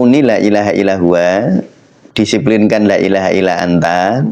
tekuni la ilaha illa huwa, disiplinkan la ilaha illa anta,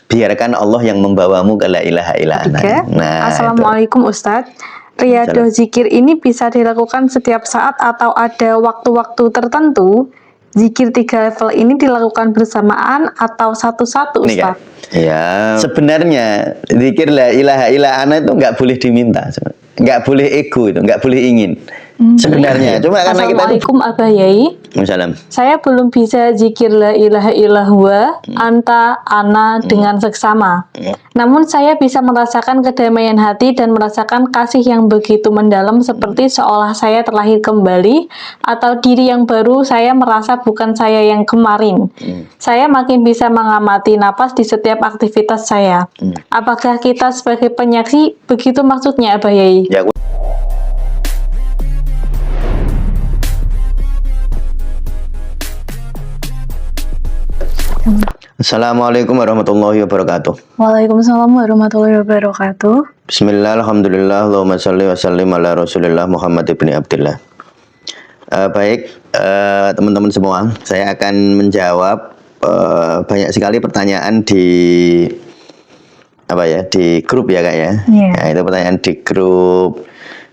biarkan Allah yang membawamu ke la ilaha illa ana. Nah, Assalamualaikum Ustadz. Riyadhah zikir ini bisa dilakukan setiap saat atau ada waktu-waktu tertentu? Zikir 3 level ini dilakukan bersamaan atau satu-satu, Ustaz? Ya, sebenarnya zikir la ilaha illa ana itu nggak boleh diminta, nggak boleh ego itu, nggak boleh ingin. Sebenarnya, cuma karena kita Assalamualaikum Abah Yai. Salam. Saya belum bisa zikir la ilaha illa huwa, anta, ana dengan seksama. Namun saya bisa merasakan kedamaian hati dan merasakan kasih yang begitu mendalam seperti seolah saya terlahir kembali atau diri yang baru. Saya merasa bukan saya yang kemarin. Saya makin bisa mengamati napas di setiap aktivitas saya. Apakah kita sebagai penyaksi begitu maksudnya Abah Yai? Ya, Assalamualaikum warahmatullahi wabarakatuh. Waalaikumsalam warahmatullahi wabarakatuh. Bismillah, alhamdulillah, Allahumma salli wa sallim ala rasulillah Muhammad ibn Abdillah. Baik, teman-teman semua, saya akan menjawab banyak sekali pertanyaan di di grup ya Kak ya. Nah, itu pertanyaan di grup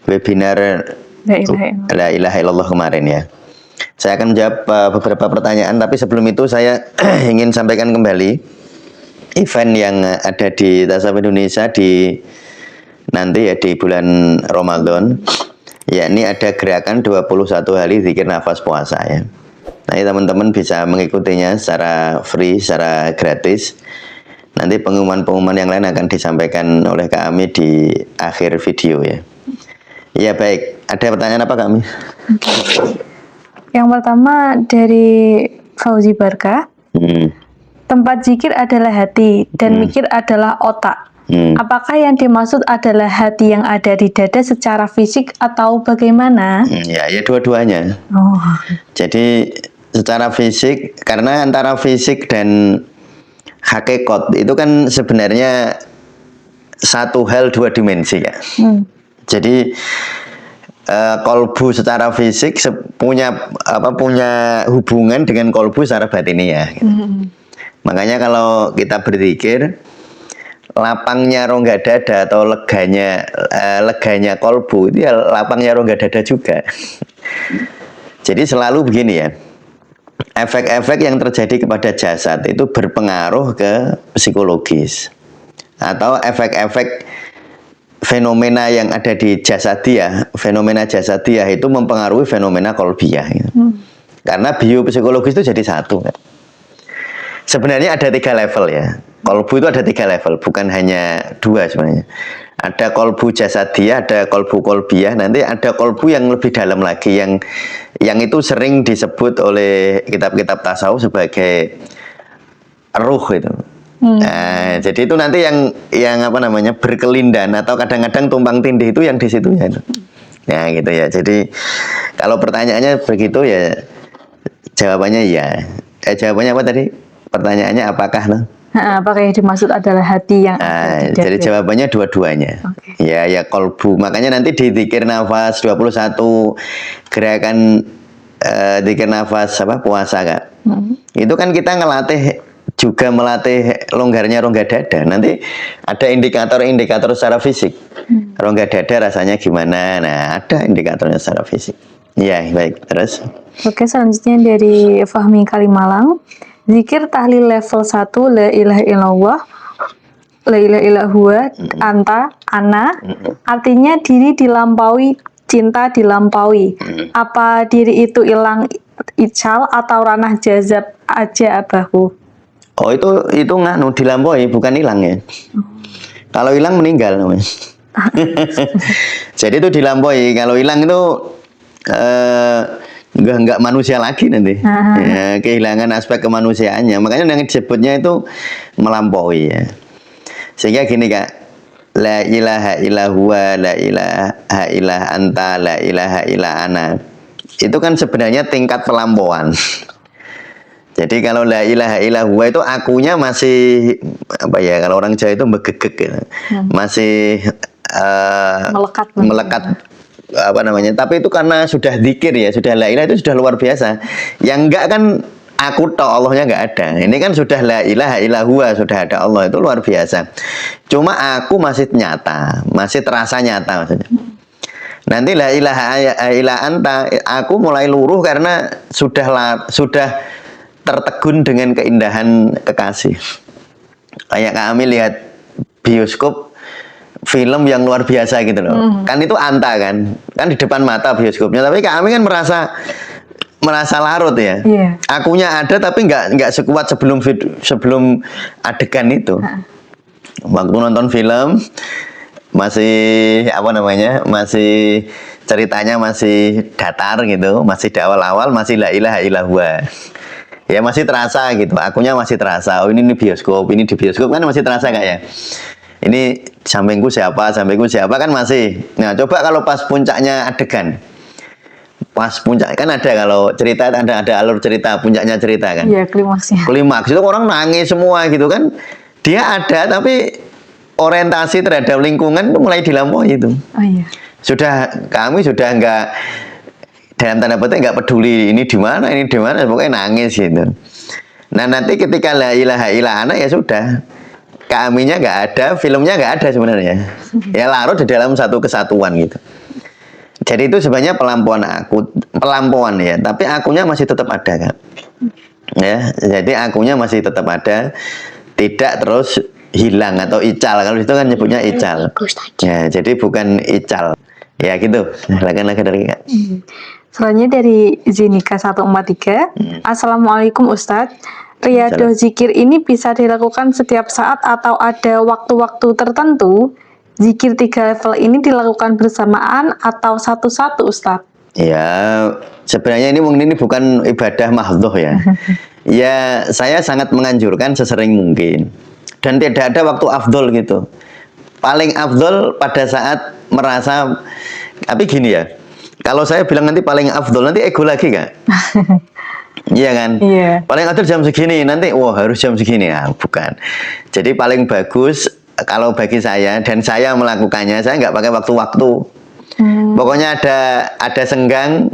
webinar La ilaha illallah kemarin ya. Saya akan menjawab beberapa pertanyaan, tapi sebelum itu saya ingin sampaikan kembali event yang ada di Tasawuf Indonesia nanti ya di bulan Ramadan, yakni ada gerakan 21 hari zikir nafas puasa ya. Nah, teman-teman bisa mengikutinya secara free, secara gratis. Nanti pengumuman-pengumuman yang lain akan disampaikan oleh kami di akhir video ya. Ya baik, ada pertanyaan apa kami? Yang pertama dari Fauzi Barka. Tempat zikir adalah hati dan mikir adalah otak. Apakah yang dimaksud adalah hati yang ada di dada secara fisik atau bagaimana? Ya dua-duanya. Jadi secara fisik, karena antara fisik dan hakikat itu kan sebenarnya satu hal dua dimensi ya. Jadi kolbu secara fisik punya hubungan dengan kolbu secara batiniah gitu. Makanya kalau kita berzikir, lapangnya rongga dada atau leganya kolbu itu ya lapangnya rongga dada juga. Jadi selalu begini ya, efek-efek yang terjadi kepada jasad itu berpengaruh ke psikologis, atau efek-efek fenomena yang ada di jasadiah, fenomena jasadiah itu mempengaruhi fenomena kolbiah gitu. Karena biopsikologis itu jadi satu kan? Sebenarnya ada 3 level ya. Kolbu itu ada 3 level, bukan hanya 2 sebenarnya. Ada kolbu jasadiah, ada kolbu kolbiah, nanti ada kolbu yang lebih dalam lagi, yang itu sering disebut oleh kitab-kitab tasawuf sebagai ruh itu. Nah, jadi itu nanti yang berkelindan atau kadang-kadang tumpang tindih itu yang di situ ya. Nah, gitu ya. Jadi kalau pertanyaannya begitu ya, jawabannya ya. Jawabannya apa tadi? Pertanyaannya apakah apakah yang dimaksud adalah hati yang jadi jawabannya dua-duanya. Ya kolbu. Makanya nanti di zikir nafas 21 gerakan zikir nafas puasa Kak. Itu kan kita juga melatih longgarnya rongga dada. Nanti ada indikator-indikator secara fisik. Rongga dada rasanya gimana? Nah, ada indikatornya secara fisik. Ya, baik. Terus? Oke, selanjutnya dari Fahmi Kalimalang. Zikir tahlil level 1, la ilaha illallah, la ilaha illa huwa, anta, ana. Artinya diri dilampaui, cinta dilampaui. Apa diri itu hilang ical atau ranah jazab aja Abahku? Oh, itu dilampaui, bukan hilang ya. Kalau hilang meninggal namanya. Jadi itu dilampaui. Kalau hilang itu enggak manusia lagi nanti. Ya, kehilangan aspek kemanusiaannya. Makanya yang disebutnya itu melampaui ya. Sehingga gini Kak, la ilaha illa huwa, la ilaha illa anta, la ilaha illa ana. Itu kan sebenarnya tingkat pelampauan. Jadi kalau la ilaha illa huwa itu akunya masih kalau orang Jawa itu begegek gitu. Masih melekat apa namanya, tapi itu karena sudah dzikir ya, sudah la ilaha itu sudah luar biasa. Yang enggak kan aku tok, Allahnya enggak ada. Ini kan sudah la ilaha illallah, sudah ada Allah, itu luar biasa. Cuma aku masih nyata, masih terasa nyata maksudnya. Nanti la ilaha illa anta, aku mulai luruh karena sudah tertegun dengan keindahan kekasih. Kayak kami lihat bioskop film yang luar biasa gitu loh. Kan itu anta kan di depan mata bioskopnya, tapi kami kan merasa larut ya. Akunya ada tapi nggak sekuat sebelum adegan itu. Waktu nonton film masih apa namanya, masih ceritanya masih datar gitu, masih di awal-awal, masih la ilaha illallah. Ya masih terasa gitu, akunya masih terasa. Oh ini bioskop, ini di bioskop kan masih terasa nggak ya? Ini sampingku siapa kan masih. Nah coba kalau pas puncaknya adegan, pas puncak kan ada, kalau cerita ada alur cerita, puncaknya cerita kan. Iya, klimaksnya. Klimaks itu orang nangis semua gitu kan. Dia ada tapi orientasi terhadap lingkungan itu mulai dilampaui itu. Oh iya. Kami sudah nggak, dalam tanda petik nggak peduli ini di mana, pokoknya nangis gitu. Nah nanti ketika la ilaha illa ana ya sudah, kaminya nggak ada, filmnya nggak ada sebenarnya. Ya larut di dalam satu kesatuan gitu. Jadi itu sebenarnya pelampian ya, tapi akunya masih tetap ada kan. Ya, jadi akunya masih tetap ada, tidak terus hilang atau ical. Kalau itu kan nyebutnya ical. Ya, jadi bukan ical. Ya gitu. Silakan lagi dari Kak. Selanjutnya dari Zinika 143. Assalamualaikum Ustadz. Riyadhah zikir ini bisa dilakukan setiap saat atau ada waktu-waktu tertentu? Zikir 3 level ini dilakukan bersamaan atau satu-satu Ustadz? Ya, sebenarnya ini bukan ibadah mahdhoh ya. Ya, saya sangat menganjurkan sesering mungkin. Dan tidak ada waktu afdol gitu. Paling afdol pada saat merasa, tapi gini ya, kalau saya bilang nanti paling afdol, nanti ego lagi Kak. Iya kan? Iya. Paling afdol jam segini, nanti wah harus jam segini. Nah, bukan. Jadi paling bagus kalau bagi saya, dan saya melakukannya, saya nggak pakai waktu-waktu. Pokoknya ada senggang,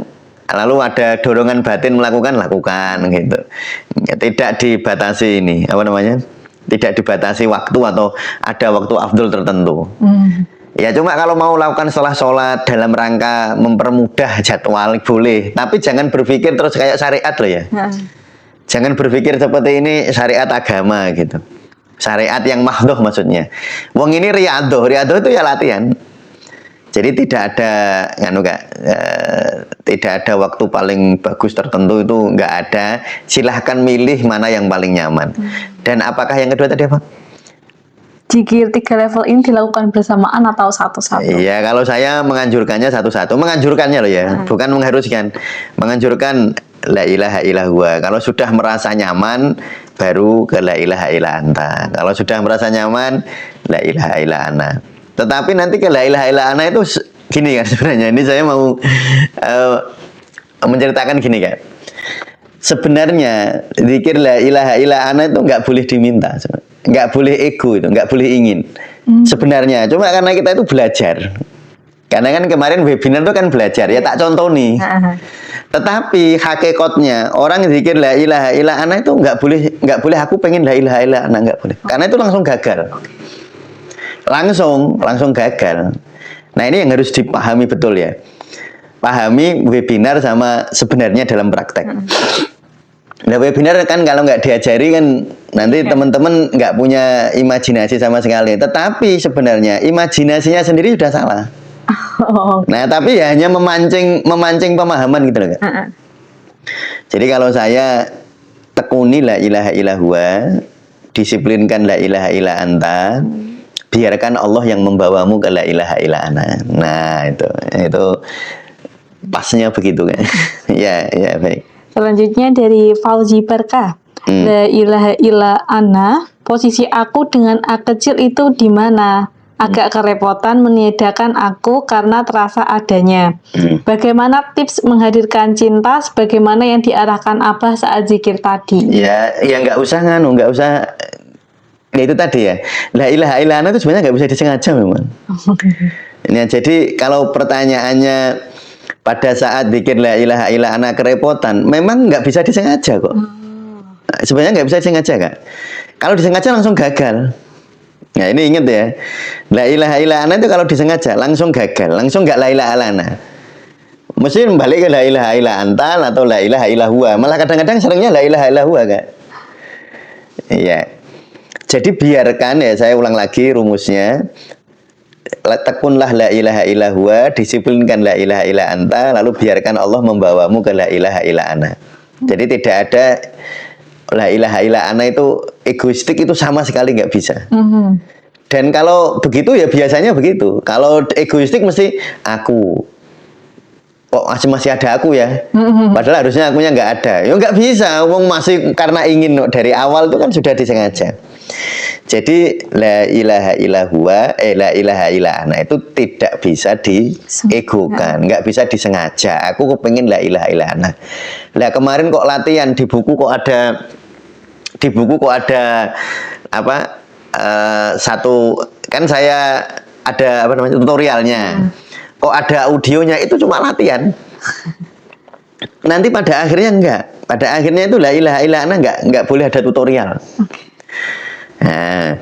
lalu ada dorongan batin lakukan gitu. Tidak dibatasi ini, apa namanya? Tidak dibatasi waktu atau ada waktu afdol tertentu. Ya cuma kalau mau lakukan sholat dalam rangka mempermudah jadwal boleh, tapi jangan berpikir terus kayak syariat loh ya. Jangan berpikir seperti ini syariat agama gitu. Syariat yang mahdhoh maksudnya. Wong ini riyadhah itu ya latihan. Jadi tidak ada tidak ada waktu paling bagus tertentu, itu nggak ada. Silahkan milih mana yang paling nyaman. Dan apakah yang kedua tadi apa? Zikir 3 level ini dilakukan bersamaan atau satu-satu? Iya, kalau saya menganjurkannya satu-satu. Menganjurkannya loh ya, bukan mengharuskan. Menganjurkan la ilaha illallah. Kalau sudah merasa nyaman, baru ke la ilaha illa anta. Kalau sudah merasa nyaman, la ilaha illa ana. Tetapi nanti ke la ilaha illa ana itu gini kan sebenarnya. Ini saya mau menceritakan gini kan. Sebenarnya zikir la ilaha illa ana itu nggak boleh diminta, nggak boleh ego, itu nggak boleh ingin. Sebenarnya cuma karena kita itu belajar. Karena kan kemarin webinar itu kan belajar, ya tak contoh nih. Tetapi hakikatnya orang zikir la ilaha illa ana itu nggak boleh aku pengen la ilaha illa ana, nggak boleh. Karena itu langsung gagal. Langsung gagal. Nah, ini yang harus dipahami betul ya. Pahami webinar sama sebenarnya dalam praktek. Nah, webinar kan kalau nggak diajari kan nanti teman-teman nggak punya imajinasi sama sekali. Tetapi sebenarnya imajinasinya sendiri sudah salah. Nah, tapi ya hanya memancing pemahaman gitu loh Kak. Jadi kalau saya tekuni la ilaha illallah, disiplinkan la ilaha illa anta, biarkan Allah yang membawamu ke la ilaha illa ana. Nah, itu pasnya begitu kan. Ya baik. Selanjutnya dari Fauzi Barkah. La ilaha illa ana, posisi aku dengan A kecil itu di mana? Agak kerepotan meniadakan aku karena terasa adanya. Bagaimana tips menghadirkan cinta sebagaimana yang diarahkan Abah saat zikir tadi? Ya nggak usah nggak usah. Ya itu tadi ya. La ilaha illa ana itu sebenarnya nggak bisa disengaja memang. Ya, jadi kalau pertanyaannya pada saat zikir la ilaha illa ana kerepotan, memang nggak bisa disengaja kok. Sebenarnya nggak bisa disengaja Kak. Kalau disengaja langsung gagal. Nah ini ingat ya, la ilaha illa ana itu kalau disengaja langsung gagal, langsung nggak la ilaha illa ana. Mesti balik ke la ilaha illa anta atau la ilaha illa huwa. Malah kadang-kadang seringnya la ilaha illa huwa Kak. Iya. Jadi biarkan ya, saya ulang lagi rumusnya. Tekunlah la ilaha illa huwa, disiplinkan la ilaha illa anta, lalu biarkan Allah membawamu ke la ilaha illa ana. Jadi tidak ada la ilaha illa ana itu egoistik, itu sama sekali nggak bisa. Dan kalau begitu ya biasanya begitu. Kalau egoistik mesti aku. Kok masih ada aku ya? Padahal harusnya akunya nggak ada. Ya nggak bisa. Wong masih karena ingin dari awal itu kan sudah disengaja. Jadi la ilaha illa huwa, la ilaha illa ana itu tidak bisa diegokan, nggak bisa disengaja. Aku kepengen la ilaha illa ana. Lah kemarin kok latihan di buku kok ada apa satu, kan saya ada apa namanya tutorialnya. Kok ada audionya, itu cuma latihan. Nanti pada akhirnya enggak. Pada akhirnya itu la ilaha illa ana enggak boleh ada tutorial. Nah,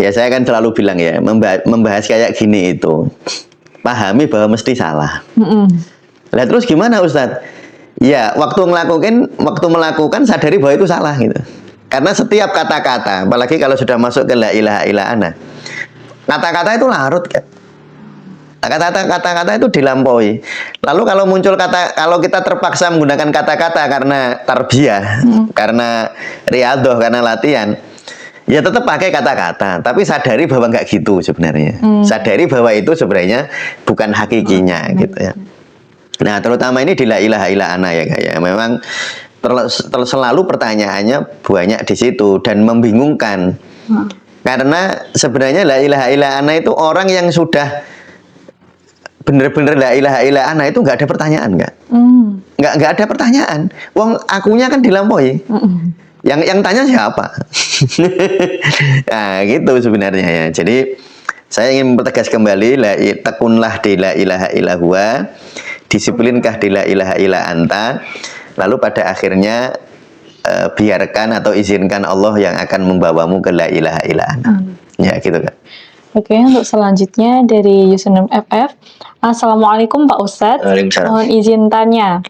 ya saya kan selalu bilang ya, membahas kayak gini itu pahami bahwa mesti salah. Lah terus gimana Ustadz? Ya waktu melakukan sadari bahwa itu salah gitu. Karena setiap kata-kata, apalagi kalau sudah masuk ke la ilaha illa ana, kata-kata itu larut kan. Kata-kata itu dilampaui. Lalu kalau muncul kalau kita terpaksa menggunakan kata-kata karena tarbiyah, karena riyadhah, karena latihan, ya tetap pakai kata-kata, tapi sadari bahwa nggak gitu sebenarnya. Sadari bahwa itu sebenarnya bukan hakikinya gitu ya. Nah, terutama ini di la ilaha illa ana ya kayak memang selalu pertanyaannya banyak di situ dan membingungkan. Karena sebenarnya la ilaha illa ana itu orang yang sudah bener-bener la ilaha illa ana itu nggak ada pertanyaan nggak ada pertanyaan. Wong akunya kan dilampaui. Yang tanya siapa? Nah gitu sebenarnya ya. Jadi saya ingin mempertegas kembali tekunlah di la ilaha illa huwa, disiplinkah di la ilaha illa anta, lalu pada akhirnya biarkan atau izinkan Allah yang akan membawamu ke la ilaha illa ana. Ya gitu kan. Oke, untuk selanjutnya dari username FF. Assalamualaikum Pak Ustadz. Mohon izin tanya.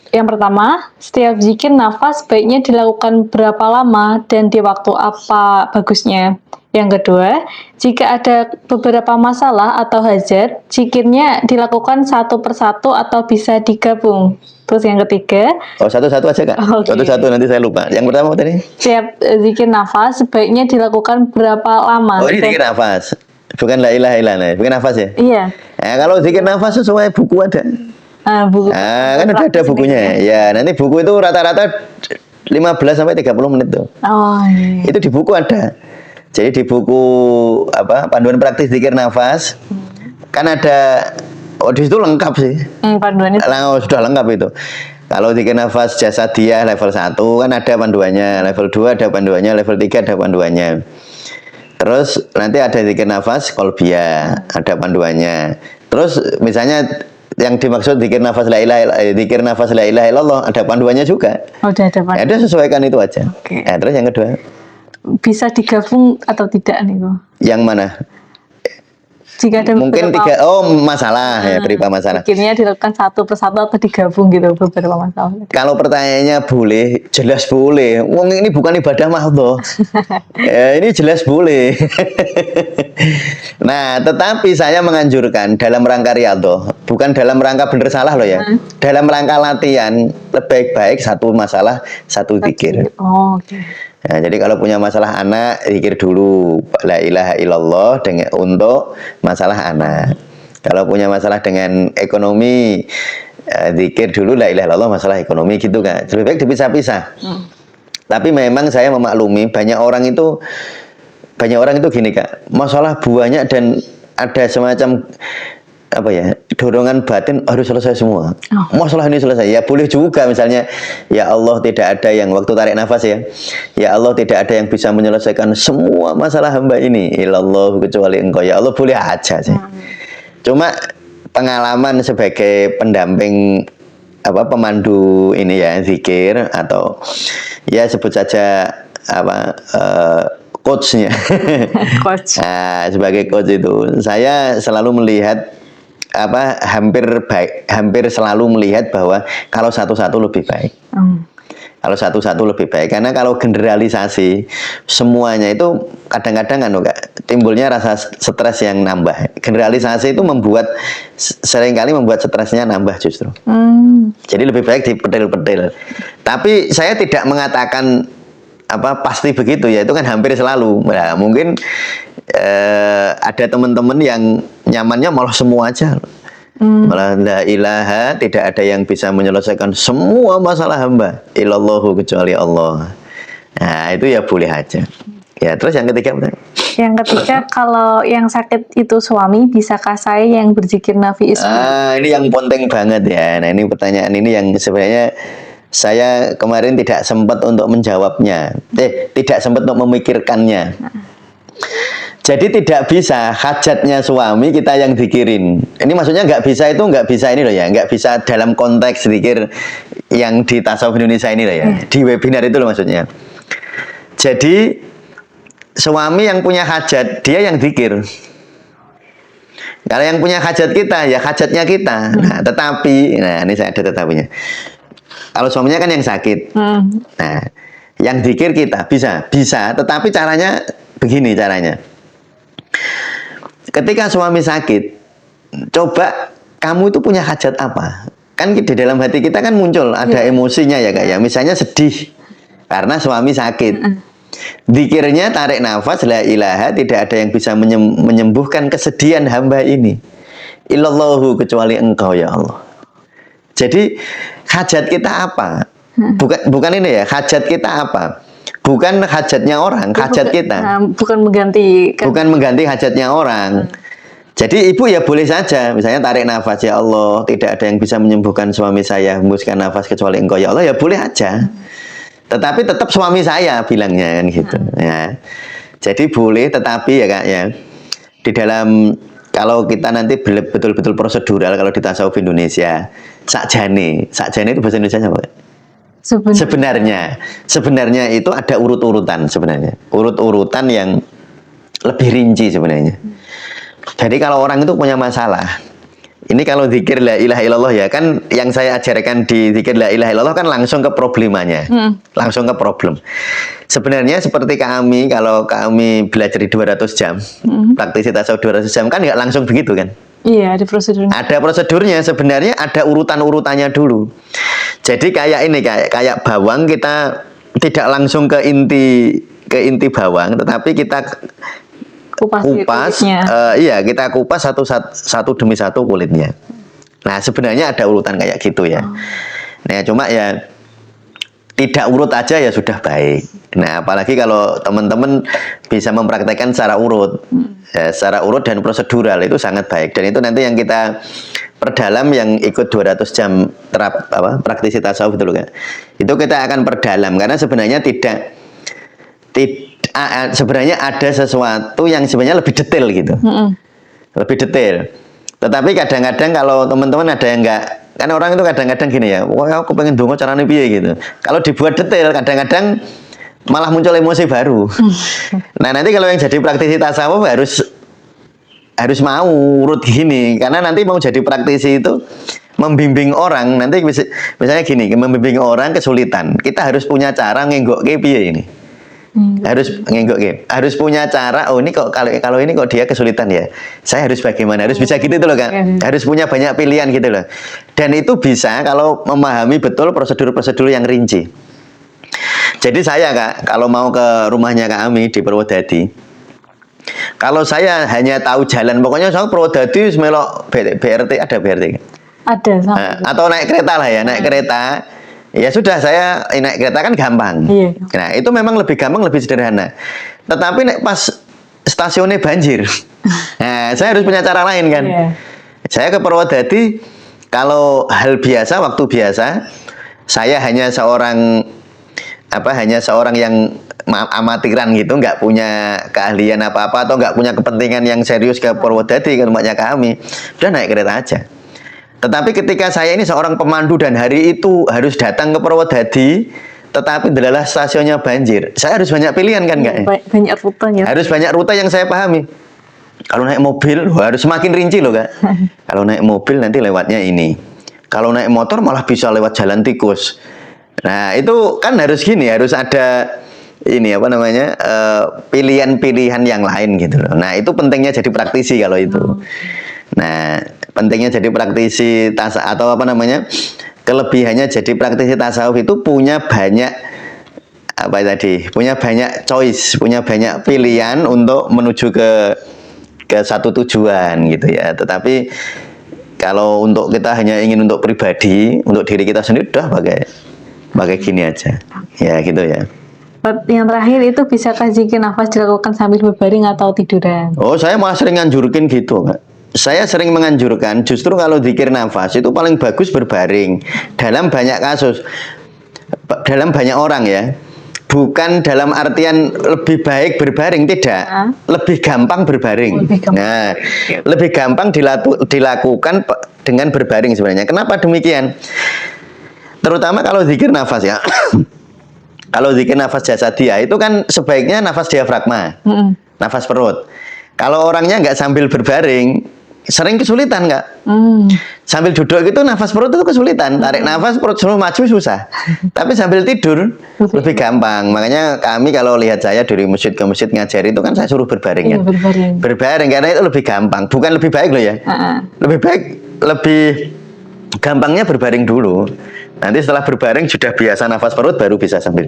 Yang pertama, setiap zikir nafas baiknya dilakukan berapa lama dan di waktu apa bagusnya? Yang kedua, jika ada beberapa masalah atau hajat, zikirnya dilakukan satu persatu atau bisa digabung? Terus yang ketiga, satu-satu aja Kak. Satu-satu nanti saya lupa. Yang pertama apa tadi? Setiap zikir nafas sebaiknya dilakukan berapa lama? Oh ini zikir nafas, bukan la ilaha illa ana, bukan nafas ya? Iya. Nah, kalau zikir nafas sesuai buku ada. Buku. Kan udah ada bukunya. Ya, nanti buku itu rata-rata 15 sampai 30 menit tuh. Oh iya. Itu di buku ada. Jadi di buku apa panduan praktis zikir nafas kan ada. Oh di situ lengkap sih. Panduannya sudah lengkap itu. Kalau zikir nafas jasadiyah level 1 kan ada panduannya, level 2 ada panduannya, level 3 ada panduannya. Terus nanti ada zikir nafas qalbiyah, ada panduannya. Terus misalnya yang dimaksud zikir nafas la ilaha illallah ada panduannya juga. Udah ada panduan. Ada sesuaikan itu aja. Okay. Terus yang kedua, bisa digabung atau tidak nih kok? Yang mana? Jika ada mungkin masalah ya, beberapa masalah. Zikirnya dilakukan satu persatu atau digabung gitu beberapa masalah. Kalau pertanyaannya boleh, jelas boleh. Wong ini bukan ibadah mahdhah. Ya, ini jelas boleh. Nah, tetapi saya menganjurkan dalam rangka riyadhah, bukan dalam rangka bener salah loh ya. Dalam rangka latihan, lebih baik satu masalah, satu zikir. Oh, oke. Nah, jadi kalau punya masalah anak, zikir dulu la ilaha illallah untuk masalah anak. Kalau punya masalah dengan ekonomi, zikir dulu la ilaha illallah masalah ekonomi gitu kan. Lebih baik dipisah-pisah. Tapi memang saya memaklumi banyak orang itu gini Kak, masalah banyak dan ada semacam apa ya, dorongan batin harus selesai semua. Masalah ini selesai. Ya boleh juga misalnya, ya Allah tidak ada yang waktu tarik nafas ya. Ya Allah tidak ada yang bisa menyelesaikan semua masalah hamba ini. Ilallah kecuali Engkau. Ya Allah boleh aja sih. Cuma pengalaman sebagai pendamping pemandu ini ya zikir atau ya sebut saja coachnya. Coach. Nah, sebagai coach itu saya selalu melihat hampir selalu melihat bahwa kalau satu-satu lebih baik. Kalau satu-satu lebih baik, karena kalau generalisasi semuanya itu kadang-kadang timbulnya rasa stres yang nambah. Generalisasi itu seringkali membuat stresnya nambah justru. Jadi lebih baik dipedil-pedil. Tapi saya tidak mengatakan pasti begitu ya, itu kan hampir selalu. Nah, mungkin ada teman-teman yang nyamannya malah semua aja. Malah la ilaha, tidak ada yang bisa menyelesaikan semua masalah hamba illallahu kecuali Allah. Nah, itu ya boleh aja. Ya, terus yang ketiga betul. Yang ketiga, kalau yang sakit itu suami, bisakah saya yang berzikir nafi ismi? Ini yang penting banget ya. Nah, ini pertanyaan ini yang sebenarnya saya kemarin tidak sempat untuk menjawabnya. Tidak sempat untuk memikirkannya. Jadi tidak bisa hajatnya suami kita yang dikirin. Ini maksudnya nggak bisa ini loh ya, nggak bisa dalam konteks zikir yang di tasawuf Indonesia ini loh ya, di webinar itu loh maksudnya. Jadi suami yang punya hajat dia yang zikir. Kalau yang punya hajat kita ya hajatnya kita. Nah, tetapi, ini saya ada tetapinya. Kalau suaminya kan yang sakit. Nah, yang zikir kita bisa, tetapi caranya begini caranya. Ketika suami sakit, coba kamu itu punya hajat apa? Kan di dalam hati kita kan muncul ada emosinya ya Kak ya. Misalnya sedih karena suami sakit. Zikirnya tarik nafas, la ilaha, tidak ada yang bisa menyembuhkan kesedihan hamba ini. Illallahu kecuali engkau ya Allah. Jadi hajat kita apa? Bukan ini ya, hajat kita apa? Bukan hajatnya orang, hajat kita. Bukan mengganti hajatnya orang. Jadi ibu ya boleh saja, misalnya tarik nafas, ya Allah, tidak ada yang bisa menyembuhkan suami saya, hembuskan nafas kecuali engkau ya Allah, ya boleh aja. Tetapi tetap suami saya bilangnya kan gitu. Ya. Jadi boleh, tetapi ya Kak ya, di dalam kalau kita nanti betul-betul prosedural kalau di tasawuf Indonesia, sakjane itu bahasa Indonesia apa? Sebenarnya itu ada urut-urutan sebenarnya. Urut-urutan yang lebih rinci sebenarnya. Jadi kalau orang itu punya masalah, ini kalau zikir la ilaha illallah ya kan, yang saya ajarkan di zikir la ilaha illallah kan langsung ke problemanya. Langsung ke problem. Sebenarnya seperti kami, kalau kami belajar di 200 jam, praktisi tasawuf 200 jam kan nggak langsung begitu kan? Iya, ada prosedurnya. Ada prosedurnya, sebenarnya ada urutan-urutannya dulu. Jadi kayak ini, kayak bawang, kita tidak langsung ke inti bawang, tetapi kita kupas, kita kupas satu demi satu kulitnya. Nah, sebenarnya ada urutan kayak gitu ya. Nah, cuma ya tidak urut aja ya sudah baik. Nah, apalagi kalau teman-teman bisa mempraktekkan secara urut, secara urut dan prosedural itu sangat baik. Dan itu nanti yang kita perdalam yang ikut 200 jam praktisi tasawuf itu loh kan. Itu kita akan perdalam karena sebenarnya sebenarnya ada sesuatu yang sebenarnya lebih detail gitu. Lebih detail. Tetapi kadang-kadang kalau teman-teman ada yang enggak, kan orang itu kadang-kadang gini ya, wah aku pengen dongo caranya piye gitu. Kalau dibuat detail kadang-kadang malah muncul emosi baru. Nah, nanti kalau yang jadi praktisi tasawuf harus mau urut gini, karena nanti mau jadi praktisi itu membimbing orang, nanti misalnya gini, membimbing orang kesulitan, kita harus punya cara ngenggokke piye ini. Harus punya cara. Oh, ini kok kalau ini kok dia kesulitan ya, saya harus bagaimana, harus bisa gitu loh Kak. Harus punya banyak pilihan gitu loh. Dan itu bisa kalau memahami betul prosedur-prosedur yang rinci. Jadi saya Kak, kalau mau ke rumahnya Kak Ami di Purwodadi, kalau saya hanya tahu jalan, pokoknya saya Purwodadi melok BRT, ada BRT kan? Ada. Atau naik kereta lah ya, naik kereta. Ya sudah, saya naik kereta kan gampang. Nah, itu memang lebih gampang, lebih sederhana. Tetapi pas stasiunnya banjir, nah, saya harus punya cara lain kan. Saya ke Purwodadi, kalau hal biasa, waktu biasa, saya hanya seorang hanya seorang yang amatiran gitu, nggak punya keahlian apa-apa atau nggak punya kepentingan yang serius ke Purwodadi, ke rumahnya kami, udah naik kereta aja. Tetapi ketika saya ini seorang pemandu dan hari itu harus datang ke Purwodadi, tetapi adalah stasiunnya banjir, saya harus banyak pilihan kan nggak? Banyak rutenya. Harus banyak rute yang saya pahami. Kalau naik mobil harus semakin rinci loh Kak. Kalau naik mobil nanti lewatnya ini. Kalau naik motor malah bisa lewat jalan tikus. Nah itu kan harus gini, harus ada ini pilihan-pilihan yang lain gitu loh. Nah itu pentingnya jadi praktisi kalau itu. Nah pentingnya jadi praktisi kelebihannya jadi praktisi tasawuf itu punya banyak punya banyak choice, punya banyak pilihan untuk menuju ke satu tujuan gitu ya. Tetapi kalau untuk kita hanya ingin untuk pribadi, untuk diri kita sendiri, udah pakai gini aja ya gitu ya. Yang terakhir itu, bisakah zikir nafas dilakukan sambil berbaring atau tiduran? Oh, saya malah sering nganjurkin gitu Kak. Saya sering menganjurkan justru kalau zikir nafas itu paling bagus berbaring. Dalam banyak kasus, dalam banyak orang ya, bukan dalam artian lebih baik berbaring, tidak. Lebih gampang berbaring. Nah, lebih gampang dilakukan dengan berbaring sebenarnya. Kenapa demikian? Terutama kalau zikir nafas ya. Kalau zikir nafas jasadiyah itu kan sebaiknya nafas diafragma, nafas perut. Kalau orangnya nggak sambil berbaring, sering kesulitan Kak. Sambil duduk itu nafas perut itu kesulitan, tarik nafas perut suruh maju susah. Tapi sambil tidur lebih gampang. Makanya kami kalau lihat saya dari masjid ke masjid ngajari itu kan saya suruh berbaring kan. Berbaring karena itu lebih gampang, bukan lebih baik loh ya. Lebih gampangnya berbaring dulu. Nanti setelah berbaring sudah biasa nafas perut baru bisa sambil.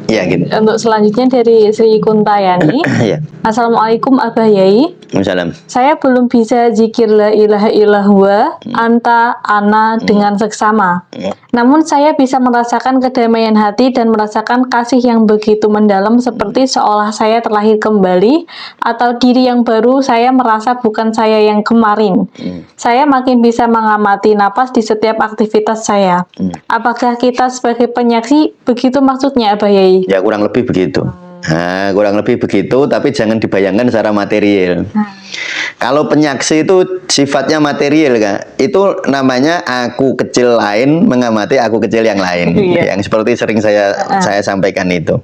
Ya gitu. Untuk selanjutnya dari Sri Kuntayani. Ya. Assalamualaikum Abah Yai. Waalaikumsalam. Saya belum bisa zikir la ilaha illallah anta ana dengan seksama. Namun saya bisa merasakan kedamaian hati dan merasakan kasih yang begitu mendalam seperti seolah saya terlahir kembali atau diri yang baru. Saya merasa bukan saya yang kemarin. Saya makin bisa mengamati napas di setiap aktivitas saya. Apakah kita sebagai penyaksi begitu maksudnya Abah Yai? Ya kurang lebih begitu. Nah, kurang lebih begitu, tapi jangan dibayangkan secara material. Kalau penyaksi itu sifatnya material Kak. Itu namanya aku kecil lain mengamati aku kecil yang lain. Yang seperti sering saya sampaikan itu.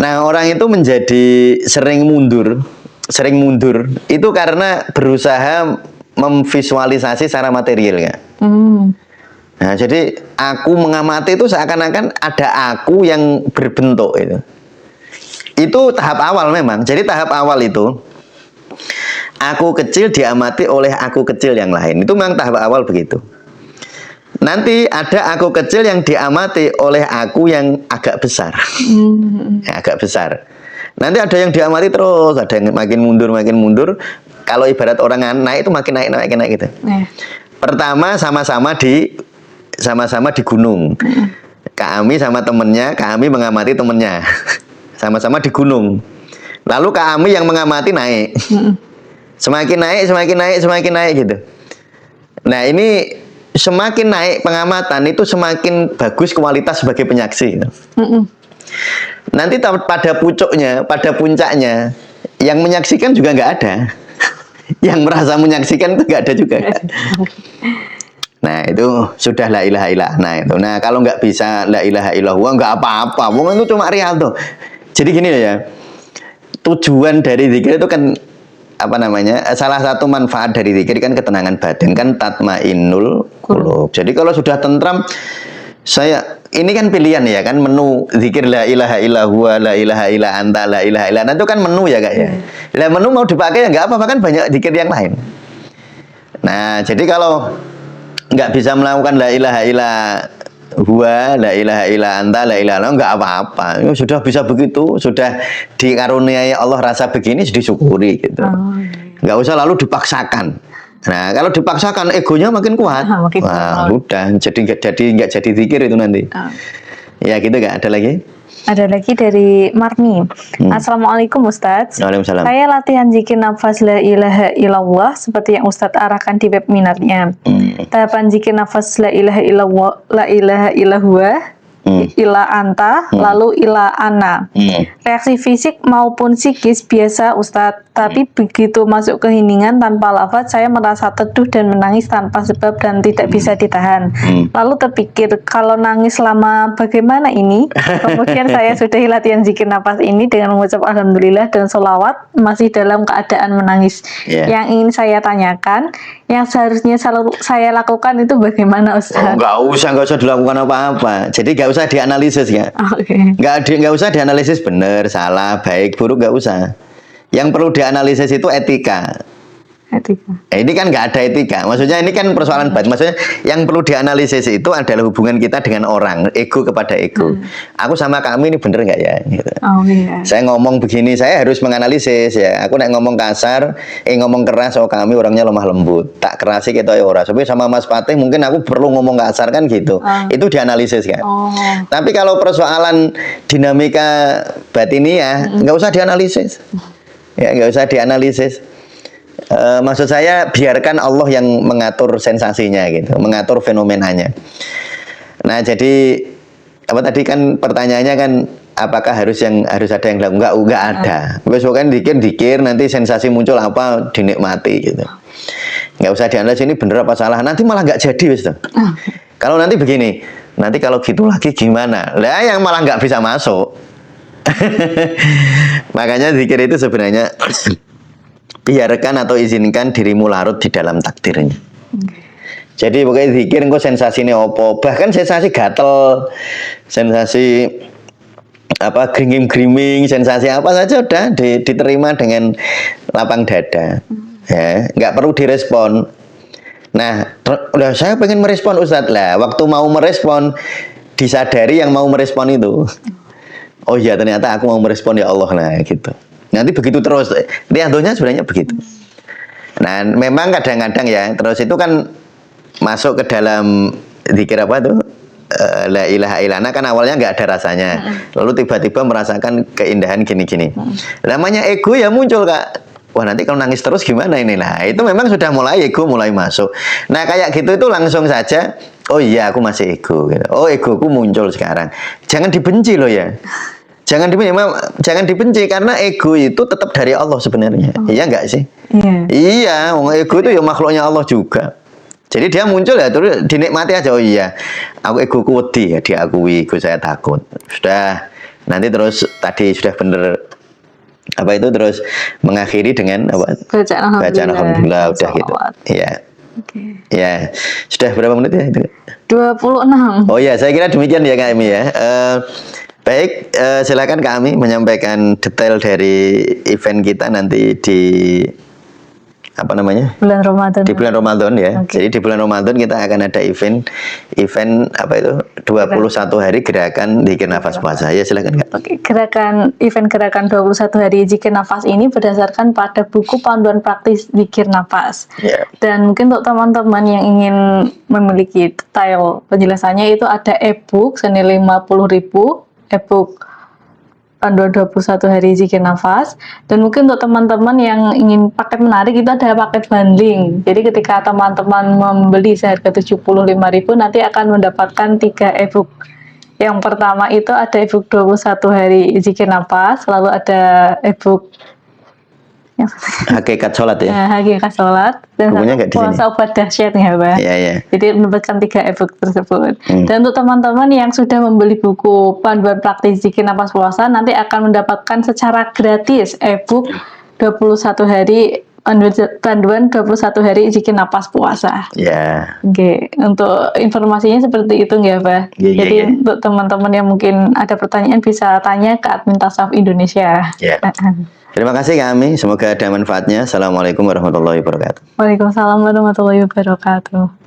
Nah, orang itu menjadi sering mundur itu karena berusaha memvisualisasi secara material Kak. Nah, jadi aku mengamati itu seakan-akan ada aku yang berbentuk itu. Itu tahap awal memang. Jadi tahap awal itu aku kecil diamati oleh aku kecil yang lain. Itu memang tahap awal begitu. Nanti ada aku kecil yang diamati oleh aku yang agak besar. Ya, agak besar. Nanti ada yang diamati terus, ada yang makin mundur. Kalau ibarat orang naik itu makin naik gitu. Pertama sama-sama di gunung. Kak Ami sama temennya, Kak Ami mengamati temennya. Sama-sama di gunung. Lalu Kak Ami yang mengamati naik. Semakin naik gitu. Nah, ini semakin naik pengamatan itu semakin bagus kualitas sebagai penyaksi. Nanti pada puncaknya yang menyaksikan juga nggak ada. Yang merasa menyaksikan itu nggak ada juga. Nah itu sudah la ilaha illallah itu. Nah kalau nggak bisa la ilaha illallah nggak apa-apa. Wong itu cuma real tuh. Jadi gini ya. Tujuan dari zikir itu kan salah satu manfaat dari zikir kan ketenangan batin, kan tatmainnul qulub. Jadi kalau sudah tentram, ini kan pilihan ya kan, menu zikir la ilaha illallah, la ilaha illa anta, la ilaha illa anta itu kan menu ya Kak ya. Lah menu mau dipakai ya nggak apa-apa, kan banyak zikir yang lain. Nah jadi kalau nggak bisa melakukan la ilaha illa huwa, la ilaha illa anta, la ilaha illa, nggak apa-apa. Sudah bisa begitu, sudah dikaruniai Allah rasa begini, disyukuri gitu. Nggak usah lalu dipaksakan. Nah, kalau dipaksakan egonya makin kuat. Wah, udah jadi nggak jadi zikir itu nanti. Ya gitu Kak. Ada lagi? Ada lagi dari Marni. Assalamualaikum Ustadz. Waalaikumsalam. Saya latihan zikir nafas la ilaha illallah seperti yang Ustadz arahkan di web minarnya. Tahapan zikir nafas la ilaha illallah, la ilaha illallah ila anta, lalu ila ana. Reaksi fisik maupun psikis biasa Ustadz, tapi begitu masuk ke heningan tanpa lafaz, saya merasa teduh dan menangis tanpa sebab dan tidak bisa ditahan. Lalu terpikir, kalau nangis lama bagaimana ini? Kemudian saya sudahi latihan zikir nafas ini dengan mengucap alhamdulillah dan sholawat masih dalam keadaan menangis. Yang ingin saya tanyakan, yang seharusnya selalu saya lakukan itu bagaimana Ustadz? Nggak usah dilakukan apa-apa. Jadi nggak usah dianalisis ya. Nggak usah dianalisis benar, salah, baik, buruk, nggak usah. Yang perlu dianalisis itu etika. Ini kan nggak ada etika. Maksudnya ini kan persoalan batin. Maksudnya yang perlu dianalisis itu adalah hubungan kita dengan orang, ego kepada ego. Aku sama kamu ini bener nggak ya? Gitu. Saya ngomong begini, saya harus menganalisis ya. Aku nek ngomong kasar, ngomong keras, oh kami orangnya lemah lembut, tak kerasi kita ya ora. Tapi sama Mas Patih mungkin aku perlu ngomong kasar kan gitu. Itu dianalisis kan. Tapi kalau persoalan dinamika batiniah, nggak usah dianalisis. Ya nggak usah dianalisis. Maksud saya biarkan Allah yang mengatur sensasinya gitu, mengatur fenomenanya. Nah jadi apa tadi kan pertanyaannya kan apakah harus ada yang dilakukan? Enggak ada. Besok kan dikir nanti sensasi muncul apa dinikmati gitu. Nggak usah dianalisis ini bener apa salah. Nanti malah nggak jadi wis tuh. Kalau nanti begini, nanti kalau gitu lagi gimana? Lah yang malah nggak bisa masuk. Makanya zikir itu sebenarnya biarkan atau izinkan dirimu larut di dalam takdirnya. Jadi pokoknya zikir engko sensasinya opo, bahkan sensasi gatel, sensasi apa gringing, sensasi apa saja udah diterima dengan lapang dada. Ya, nggak perlu direspon. Nah, udah saya pengen merespon Ustadz lah. Waktu mau merespon disadari yang mau merespon itu. Oh iya ternyata aku mau merespon ya Allah nah gitu. Nanti begitu terus, riadonya sebenarnya begitu. Nah, memang kadang-kadang ya, terus itu kan masuk ke dalam zikir apa tuh? La ilaha illallah kan awalnya nggak ada rasanya. Lalu tiba-tiba merasakan keindahan gini-gini. Namanya ego ya muncul Kak. Wah nanti kalau nangis terus gimana ini? Nah itu memang sudah mulai ego mulai masuk. Nah kayak gitu itu langsung saja, oh iya aku masih ego. Gitu. Oh egoku muncul sekarang. Jangan dibenci loh ya. Jangan dibenci karena ego itu tetap dari Allah sebenarnya. Iya enggak sih? Iya, ego itu ya makhluknya Allah juga. Jadi dia muncul ya terus dinikmati aja. Oh iya, aku egoku wedi ya diakui, ego saya takut. Sudah nanti terus tadi sudah bener apa itu terus mengakhiri dengan apa? Bacaan alhamdulillah udah gitu. Iya. Ya, sudah berapa menit ya itu? 26. Oh ya, saya kira demikian ya Kak Emi ya. Baik, silakan kami menyampaikan detail dari event kita nanti di apa namanya? Bulan Ramadan. Di bulan Ramadan ya. Jadi di bulan Ramadan kita akan ada event apa itu? 21 hari gerakan zikir nafas puasa. Ya silakan Kak. Event gerakan 21 hari zikir nafas ini berdasarkan pada buku panduan praktis zikir nafas. Dan mungkin untuk teman-teman yang ingin memiliki detail penjelasannya itu ada e-book senilai 50.000 e-book panduan 21 hari zikir nafas. Dan mungkin untuk teman-teman yang ingin paket menarik itu ada paket bundling. Jadi ketika teman-teman membeli seharga 75.000 nanti akan mendapatkan 3 e-book. Yang pertama itu ada e-book 21 hari zikir nafas, lalu ada e-book Hakikat Sholat ya. Hakikat Sholat dan puasa obat dahsyat ya Pak. Iya. Jadi mendapatkan 3 e-book tersebut. Dan untuk teman-teman yang sudah membeli buku panduan praktis zikir nafas puasa nanti akan mendapatkan secara gratis e-book 21 hari panduan 21 hari zikir nafas puasa. Oke, untuk informasinya seperti itu nggak Pak? Jadi untuk teman-teman yang mungkin ada pertanyaan bisa tanya ke admin Tasawuf Indonesia. Terima kasih kami, semoga ada manfaatnya. Assalamualaikum warahmatullahi wabarakatuh. Waalaikumsalam warahmatullahi wabarakatuh.